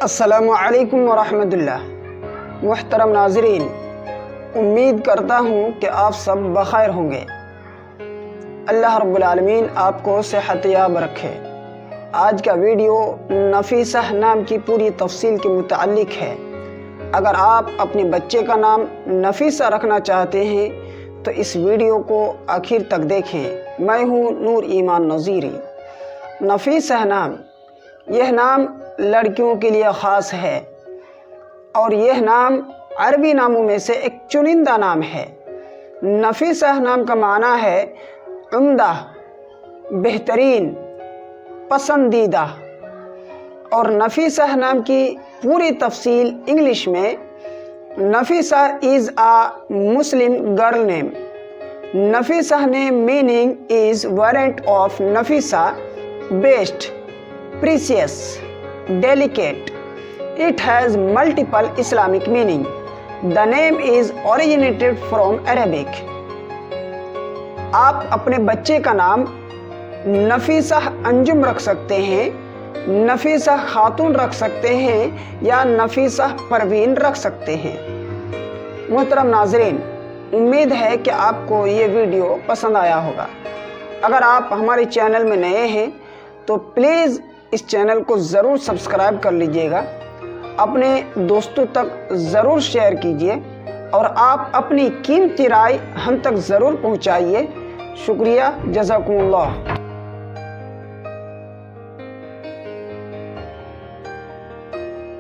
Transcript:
अस्सलामुअलैकुम वरहमतुल्लाह। मुहतरम नाज़रीन, उम्मीद करता हूँ कि आप सब बख़ैर होंगे। अल्लाह रब्बुल आलमीन आपको सेहतयाब रखे। आज का वीडियो नफीसा नाम की पूरी तफसील के मुताल्लिक है। अगर आप अपने बच्चे का नाम नफीसा रखना चाहते हैं तो इस वीडियो को आखिर तक देखें। मैं हूँ नूर ईमान नज़ीरी। नफीसा नाम, यह नाम लड़कियों के लिए ख़ास है और यह नाम अरबी नामों में से एक चुनिंदा नाम है। नफीसा नाम का माना है उम्दा, बेहतरीन, पसंदीदा। और नफीसा नाम की पूरी तफसील इंग्लिश में, Nafisa is a Muslim girl name. Nafisa name meaning is variant of Nafisa, best, precious, delicate. It has multiple Islamic meaning. The name is originated from Arabic. आप अपने बच्चे का नाम नफीसा अंजुम रख सकते हैं, नफीसा खातून रख सकते हैं या नफीसा परवीन रख सकते हैं। मुहतरम नाज़रीन, उम्मीद है कि आपको ये वीडियो पसंद आया होगा। अगर आप हमारे चैनल में नए हैं तो प्लीज़ इस चैनल को ज़रूर सब्सक्राइब कर लीजिएगा, अपने दोस्तों तक ज़रूर शेयर कीजिए और आप अपनी कीमती राय हम तक ज़रूर पहुंचाइए। शुक्रिया, जज़ाकुमुल्लाह।